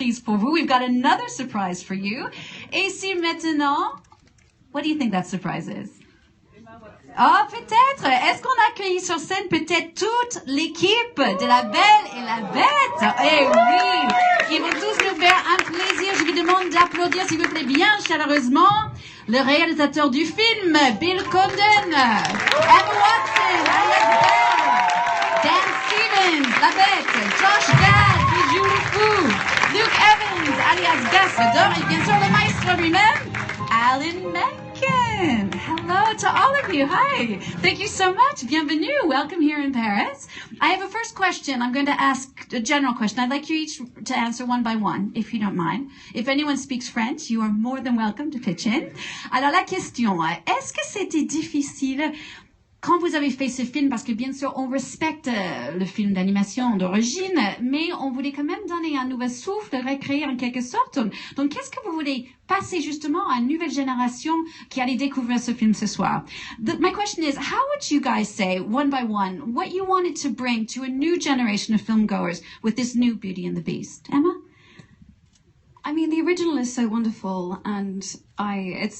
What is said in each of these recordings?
surprise pour vous. We've got another surprise for you. Et si maintenant, what do you think that surprise is? Ah, peut-être. Est-ce qu'on accueille sur scène peut-être toute l'équipe de La Belle et la Bête? Eh oui! Ils vont tous nous faire un plaisir. Je vous demande d'applaudir, s'il vous plaît, bien chaleureusement, le réalisateur du film, Bill Condon, Emma Watson, alias Belle, Dan Stevens, La Bête, Josh Gad, qui joue le fou, Luke Evans, alias Gus the Dog, et bien sûr le maestro lui-même, Alan Menken. Hello to all of you. Hi. Thank you so much. Bienvenue. Welcome here in Paris. I have a first question. I'm going to ask a general question. I'd like you each to answer one by one, if you don't mind. If anyone speaks French, you are more than welcome to pitch in. Alors, la question, est-ce que c'était difficile quand vous avez fait ce film, parce que bien sûr, on respecte le film d'animation d'origine, mais on voulait quand même donner un nouvel souffle, recréer en quelque sorte. Donc, qu'est-ce que vous voulez passer justement à une nouvelle génération qui allait découvrir ce film ce soir? My question is, how would you guys say, one by one, what you wanted to bring to a new generation of filmgoers with this new Beauty and the Beast? Emma? I mean, the original is so wonderful, and it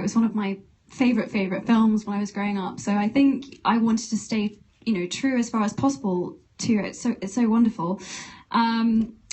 was one of my favorite films when I was growing up. So I think I wanted to stay, true as far as possible to it. So it's so wonderful.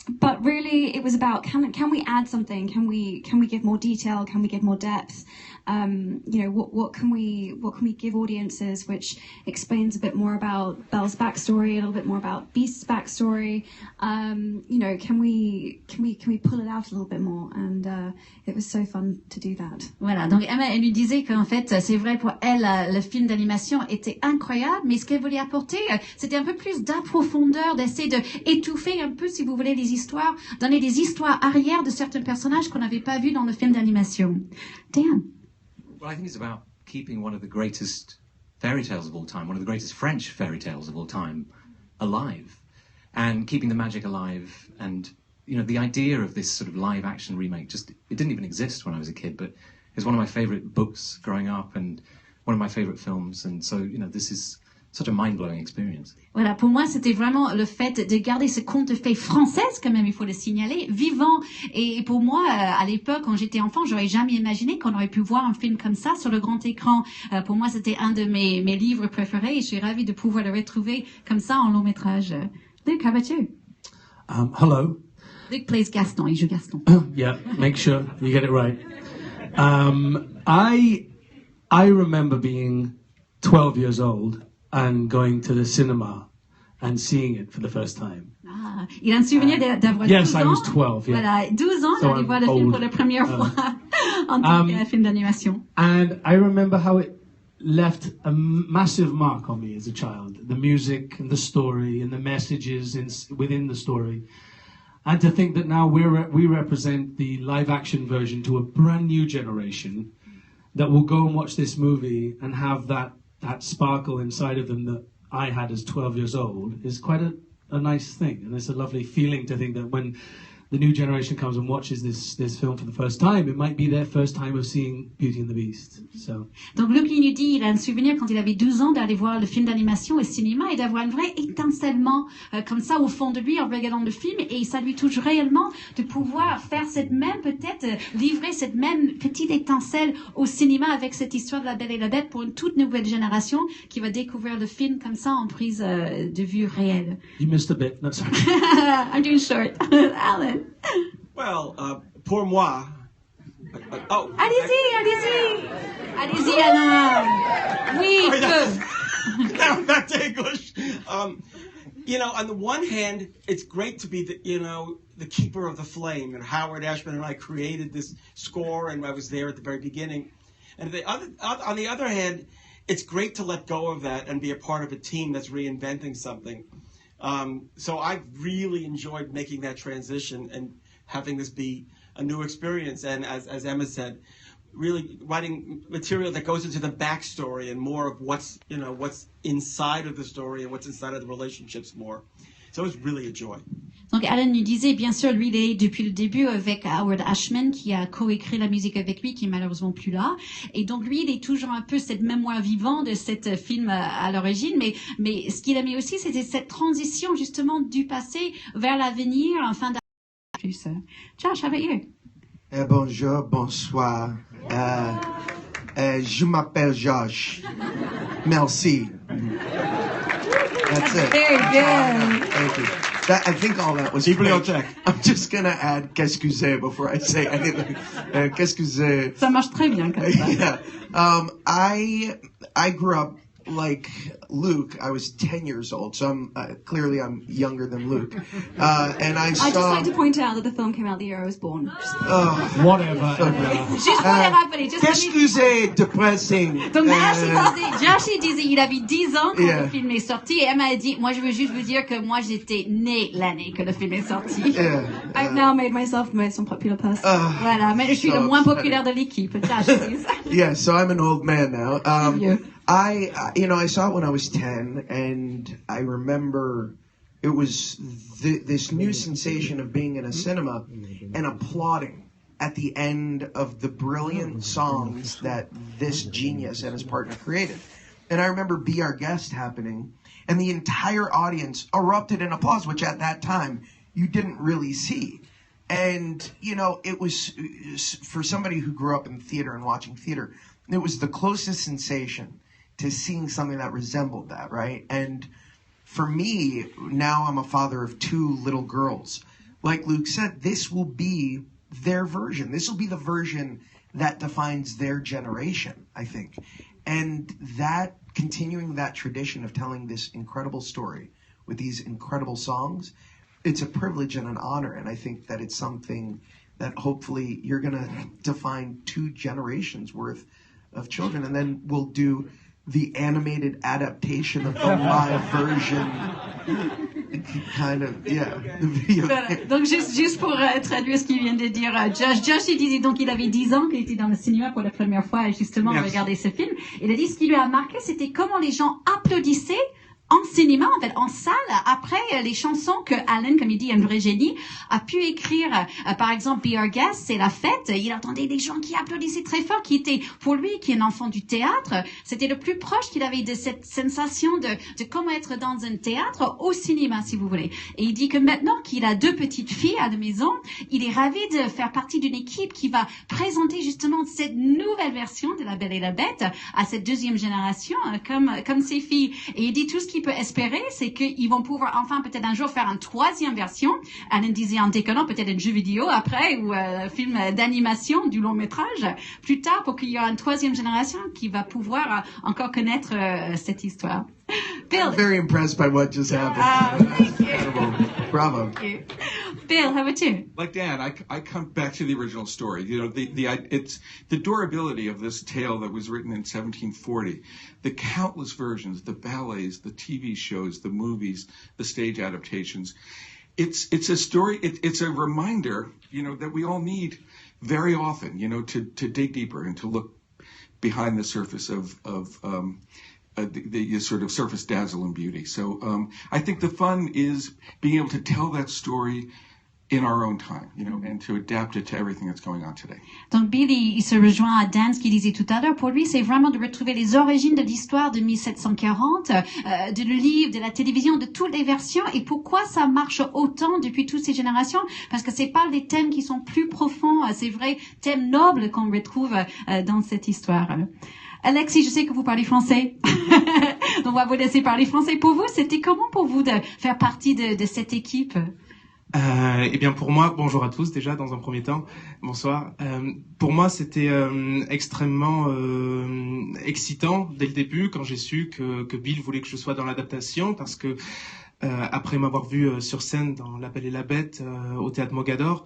But really, it was about can we add something? Can we give more detail? Can we give more depth? What can we give audiences which explains a bit more about Belle's backstory, a little bit more about Beast's backstory? Can we pull it out a little bit more? And it was so fun to do that. Voilà, donc Emma, elle lui disait qu'en fait, c'est vrai pour elle, le film d'animation était incroyable, mais ce qu'elle voulait apporter, c'était un peu plus d'approfondeur, d'essayer de étouffer un peu, si vous voulez, les histoires, donner des histoires arrière de certains personnages qu'on n'avait pas vus dans le film d'animation. Dan? Well, I think it's about keeping one of the greatest fairy tales of all time, one of the greatest French fairy tales of all time, alive, and keeping the magic alive. And, the idea of this sort of live action remake it didn't even exist when I was a kid, but it's one of my favorite books growing up and one of my favorite films. And so, this is such a mind-blowing experience. Voilà, pour moi, c'était vraiment le fait de garder ce conte de fées française, quand même, il faut le signaler, vivant. Et pour moi, à l'époque, quand j'étais enfant, j'aurais jamais imaginé qu'on aurait pu voir un film comme ça sur le grand écran. Pour moi, c'était un de mes livres préférés et je suis ravie de pouvoir le retrouver comme ça en long métrage. Luke, how about you? Hello. Luke plays Gaston, il joue Gaston. Yeah, make sure you get it right. I remember being 12 years old and going to the cinema and seeing it for the first time. Ah, il a un souvenir d'avoir 12 ans. Yes, I was 12, yeah. Voilà, 12 ans, d'aller voir le film pour la première fois en tant que film d'animation. And I remember how it left a massive mark on me as a child. The music and the story and the messages within the story. And to think that now we represent the live-action version to a brand new generation that will go and watch this movie and have that sparkle inside of them that I had as 12 years old is quite a nice thing. And it's a lovely feeling to think that when the new generation comes and watches this film for the first time, it might be their first time of seeing Beauty and the Beast. So. Donc Luke nous dit, il a un souvenir quand il avait 12 ans d'aller voir le film d'animation au cinéma et d'avoir un vrai étincellement comme ça au fond de lui en regardant le film, et ça lui touche réellement de pouvoir faire livrer cette même petite étincelle au cinéma avec cette histoire de La Belle et la Bête pour une toute nouvelle génération qui va découvrir le film comme ça en prise de vue réelle. You missed a bit. No, sorry. I'm doing short. Alan. Well, pour moi. Allez-y, Alain. Oui, Now back to English. On the one hand, it's great to be the keeper of the flame. And Howard Ashman and I created this score, and I was there at the very beginning. And on the other hand, it's great to let go of that and be a part of a team that's reinventing something. So I've really enjoyed making that transition and having this be a new experience. And as Emma said, really writing material that goes into the backstory and more of what's inside of the story and what's inside of the relationships more. So it was really a joy. Donc Alan nous disait, bien sûr, lui, il est depuis le début avec Howard Ashman, qui a coécrit la musique avec lui, qui est malheureusement plus là. Et donc lui, il est toujours un peu cette mémoire vivante de cet film à l'origine. Mais ce qu'il aimait aussi, c'était cette transition justement du passé vers l'avenir, enfin plus. Josh, how about you? Bonjour, bonsoir. Je m'appelle Josh. Merci. That's it. Very good. Thank you. I think all that was Bibliothèque. I'm just going to add qu'est-ce que c'est before I say anything. Qu'est-ce que c'est? Ça marche très bien comme ça. Yeah. I grew up like Luke. I was 10 years old, so I'm younger than Luke. And I I'd just saw. like to point out that the film came out the year I was born. Whatever. Juste pour les rappeler. Qu'est-ce que c'est depressing? Donc Josh il disait, il avait 10 ans quand Yeah. le film est sorti et elle m'a dit, moi je veux juste vous dire que moi j'étais née l'année que le film est sorti. Yeah. I've now made myself the most unpopular person. Voilà, mais je suis le moins populaire de l'équipe. Josh, please. Yeah, so I'm an old man now. You. I saw it when I was 10, and I remember it was this new sensation of being in a cinema and applauding at the end of the brilliant songs that this genius and his partner created. And I remember Be Our Guest happening, and the entire audience erupted in applause, which at that time you didn't really see. And, it was, for somebody who grew up in theater and watching theater, it was the closest sensation to seeing something that resembled that, right? And for me, now I'm a father of 2 little girls. Like Luke said, this will be their version. This will be the version that defines their generation, I think. And that, continuing that tradition of telling this incredible story with these incredible songs, it's a privilege and an honor. And I think that it's something that hopefully you're going to define 2 generations worth of children. And then we'll do the animated adaptation of the live version, kind of, yeah. The video. Voilà. Donc juste pour traduire ce qu'il vient de dire Josh il disait donc il avait 10 ans qu'il était dans le cinéma pour la première fois justement regarder ce film. Il a dit ce qui lui a marqué c'était comment les gens applaudissaient en cinéma, en fait, en salle, après les chansons que Alan, comme il dit, un vrai génie, a pu écrire. Par exemple, Be Our Guest, c'est la fête. Il entendait des gens qui applaudissaient très fort, qui étaient, pour lui, qui est un enfant du théâtre, c'était le plus proche qu'il avait de cette sensation de comment être dans un théâtre au cinéma, si vous voulez. Et il dit que maintenant qu'il a 2 petites filles à la maison, il est ravi de faire partie d'une équipe qui va présenter justement cette nouvelle version de La Belle et la Bête à cette 2e génération, comme ses filles. Et il dit tout ce qu'il peut espérer, c'est qu'ils vont pouvoir enfin peut-être un jour faire une 3e version. Alan disait en déconnant peut-être un jeu vidéo après ou un film d'animation du long métrage plus tard pour qu'il y ait une 3e génération qui va pouvoir encore connaître cette histoire. Bill. I'm very impressed by what just happened. Thank you. Incredible. Bravo. Thank you. Bill, how about you? Like Dan, I come back to the original story. It's the durability of this tale that was written in 1740. The countless versions, the ballets, the TV shows, the movies, the stage adaptations. It's a story. It's a reminder, that we all need very often, to dig deeper and to look behind the surface of the sort of surface dazzle and beauty. So I think the fun is being able to tell that story in our own time, and to adapt it to everything that's going on today. Donc Bill, il se rejoint à Dan, ce qu'il disait tout à l'heure. Pour lui, c'est vraiment de retrouver les origines de l'histoire de 1740, de le livre, de la télévision, de toutes les versions. Et pourquoi ça marche autant depuis toutes ces générations? Parce que c'est pas des thèmes qui sont plus profonds, c'est vrai, thèmes nobles qu'on retrouve dans cette histoire. Alexis, je sais que vous parlez français. Donc on va vous laisser parler français. Pour vous, c'était comment pour vous de faire partie de cette équipe? Eh bien pour moi, bonjour à tous déjà dans un premier temps, bonsoir. Pour moi c'était extrêmement excitant dès le début quand j'ai su que Bill voulait que je sois dans l'adaptation parce que après m'avoir vu sur scène dans La Belle et la Bête au théâtre Mogador,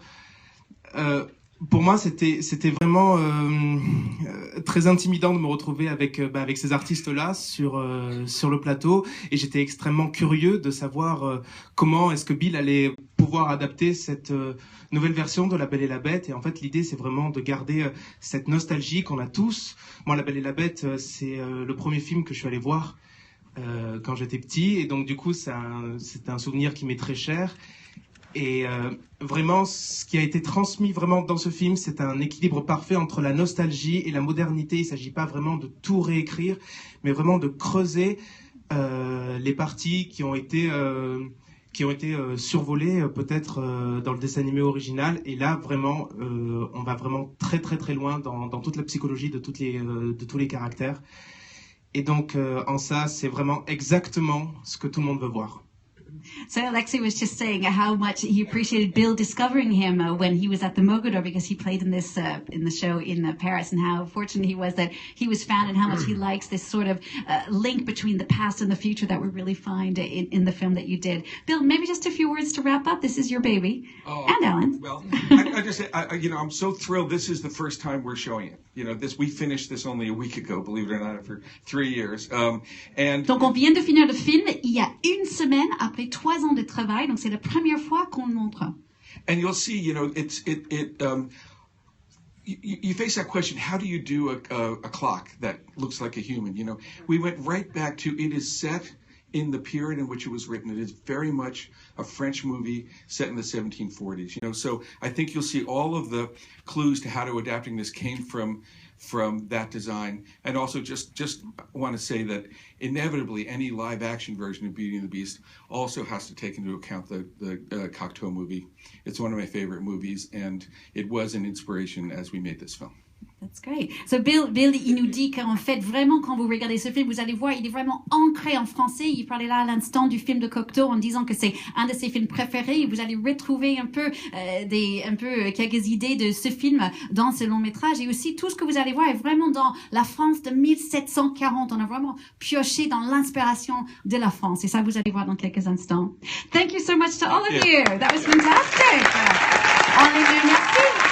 pour moi c'était vraiment très intimidant de me retrouver avec ces artistes-là sur le plateau et j'étais extrêmement curieux de savoir comment est-ce que Bill allait pouvoir adapter cette nouvelle version de La Belle et la Bête. Et en fait l'idée c'est vraiment de garder cette nostalgie qu'on a tous. Moi La Belle et la Bête c'est le premier film que je suis allé voir quand j'étais petit et donc du coup c'est un souvenir qui m'est très cher. Et vraiment, ce qui a été transmis vraiment dans ce film, c'est un équilibre parfait entre la nostalgie et la modernité. Il ne s'agit pas vraiment de tout réécrire, mais vraiment de creuser les parties qui ont qui ont été survolés peut-être dans le dessin animé original. Et là, vraiment, on va vraiment très très très loin dans toute la psychologie de tous les caractères. Et donc, en ça, c'est vraiment exactement ce que tout le monde veut voir. So Alexei was just saying how much he appreciated Bill discovering him when he was at the Mogador, because he played in this in the show in Paris, and how fortunate he was that he was found, and how much he likes this sort of link between the past and the future that we really find in the film that you did. Bill, maybe just a few words to wrap up. This is your baby, and Alan. Well, I just say, I'm so thrilled. This is the first time we're showing it. We finished this only a week ago, believe it or not, after 3 years. Donc on vient de finir le film il y a une semaine après 3 ans de travail, donc c'est la première fois qu'on le montre. And you'll see, you face that question, how do you do a clock that looks like a human? We went right back to, it is set in the period in which it was written. It is very much a French movie set in the 1740s. So I think you'll see all of the clues to how to adapting this came from that design. And also just want to say that inevitably any live action version of Beauty and the Beast also has to take into account the Cocteau movie. It's one of my favorite movies, and it was an inspiration as we made this film. That's great. So Bill, il nous dit qu'en fait, vraiment, quand vous regardez ce film, vous allez voir, il est vraiment ancré en français. Il parlait là à l'instant du film de Cocteau en disant que c'est un de ses films préférés. Vous allez retrouver un peu quelques idées de ce film dans ce long métrage. Et aussi, tout ce que vous allez voir est vraiment dans la France de 1740. On a vraiment pioché dans l'inspiration de la France. Et ça, vous allez voir dans quelques instants. Thank you so much to all of you. That was fantastic. Olivier, merci.